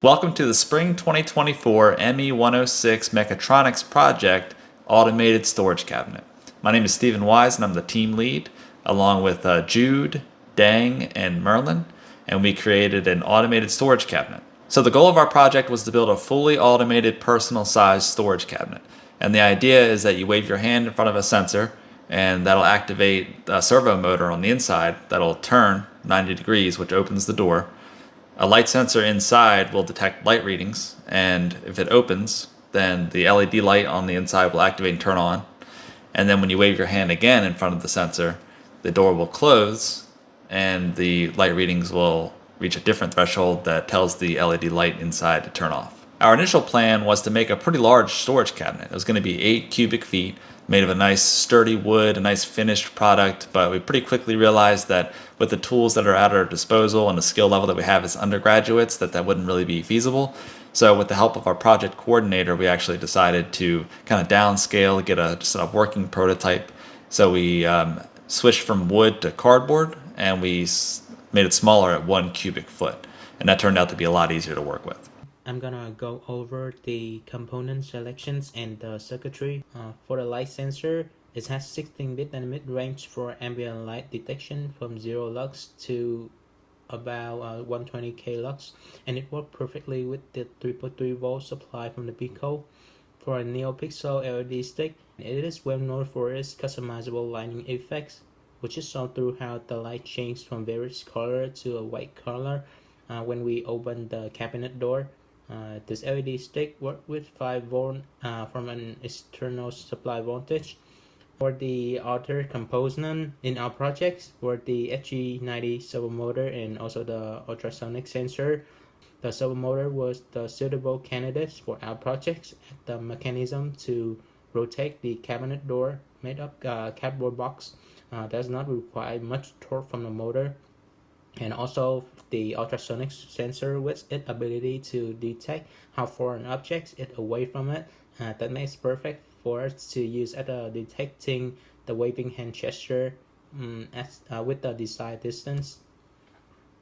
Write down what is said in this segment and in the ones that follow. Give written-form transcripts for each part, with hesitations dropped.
Welcome to the Spring 2024 ME106 Mechatronics Project Automated Storage Cabinet. My name is Stephen Wise and I'm the team lead, along with Jude, Dang, and Merlin, and we created an automated storage cabinet. So the goal of our project was to build a fully automated personal sized storage cabinet. And the idea is that you wave your hand in front of a sensor and that'll activate a servo motor on the inside that'll turn 90 degrees, which opens the door. A light sensor inside will detect light readings, and if it opens, then the LED light on the inside will activate and turn on. And then when you wave your hand again in front of the sensor, the door will close and the light readings will reach a different threshold that tells the LED light inside to turn off. Our initial plan was to make a pretty large storage cabinet. It was going to be 8 cubic feet, made of a nice sturdy wood, a nice finished product, but we pretty quickly realized that with the tools that are at our disposal and the skill level that we have as undergraduates, that wouldn't really be feasible. So with the help of our project coordinator, we actually decided to kind of downscale, get just a working prototype. So we switched from wood to cardboard, and we made it smaller at 1 cubic foot. And that turned out to be a lot easier to work with. I'm gonna go over the component selections and the circuitry. For the light sensor, it has 16-bit and mid-range for ambient light detection from 0 lux to about 120k lux, and it worked perfectly with the 3.3 volt supply from the Pico. For a NeoPixel LED stick, it is well known for its customizable lighting effects, which is shown through how the light changed from various color to a white color when we open the cabinet door. This LED stick works with 5 volt from an external supply voltage. For the other component in our projects were the SG90 servo motor and also the ultrasonic sensor. The servo motor was the suitable candidate for our projects. The mechanism to rotate the cabinet door made up cardboard box does not require much torque from the motor, and also the ultrasonic sensor with its ability to detect how far an object is away from it. That makes perfect for us to use at detecting the waving hand gesture with the desired distance.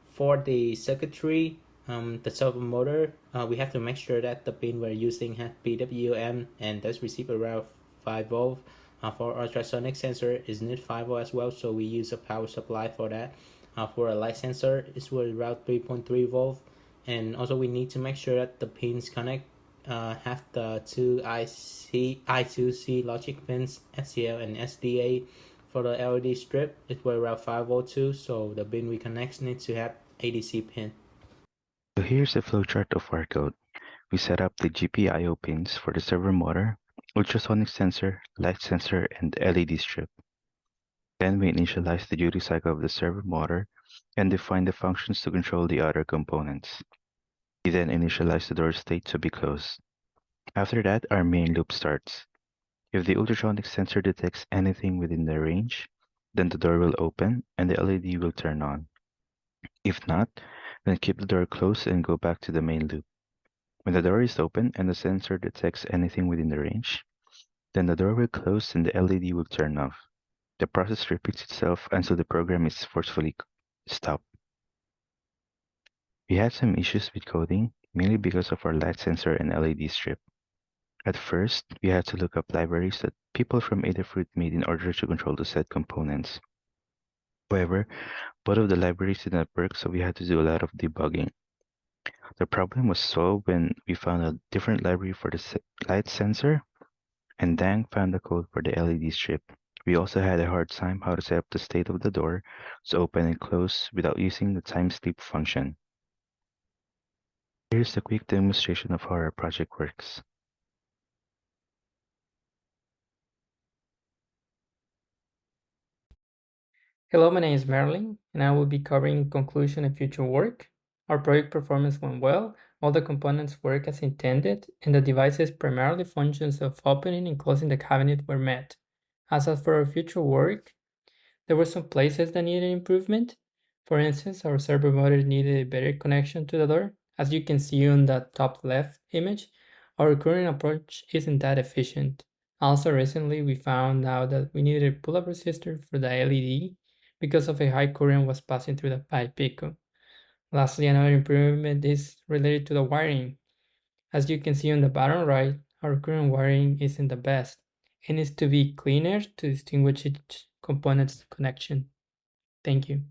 For the circuitry, the servo motor, we have to make sure that the pin we're using has PWM and does receive around 5 volt. For ultrasonic sensor, is need 5 volt as well, so we use a power supply for that. For a light sensor, it was around 3.3 volt, and also we need to make sure that the pins connect have the two I2C logic pins, SCL and SDA. For the LED strip, it was around 5 volt too, so the pin we connect needs to have ADC pin. So here's a flowchart of our code. We set up the GPIO pins for the servo motor, ultrasonic sensor, light sensor, and LED strip. Then we initialize the duty cycle of the servo motor and define the functions to control the other components. We then initialize the door state to be closed. After that, our main loop starts. If the ultrasonic sensor detects anything within the range, then the door will open and the LED will turn on. If not, then keep the door closed and go back to the main loop. When the door is open and the sensor detects anything within the range, then the door will close and the LED will turn off. The process repeats itself until the program is forcefully stopped. We had some issues with coding, mainly because of our light sensor and LED strip. At first, we had to look up libraries that people from Adafruit made in order to control the said components. However, both of the libraries did not work, so we had to do a lot of debugging. The problem was solved when we found a different library for the light sensor, and Dang found the code for the LED strip. We also had a hard time how to set up the state of the door to open and close without using the time sleep function. Here's a quick demonstration of how our project works. Hello, my name is Marilyn, and I will be covering conclusion and future work. Our project performance went well, all the components work as intended, and the device's primarily functions of opening and closing the cabinet were met. As for our future work, there were some places that needed improvement. For instance, our servo motor needed a better connection to the door. As you can see on the top left image, our current approach isn't that efficient. Also, recently we found out that we needed a pull-up resistor for the LED because of a high current was passing through the pipe Pico. Lastly, another improvement is related to the wiring. As you can see on the bottom right, our current wiring isn't the best. It needs to be cleaner to distinguish each component's connection. Thank you.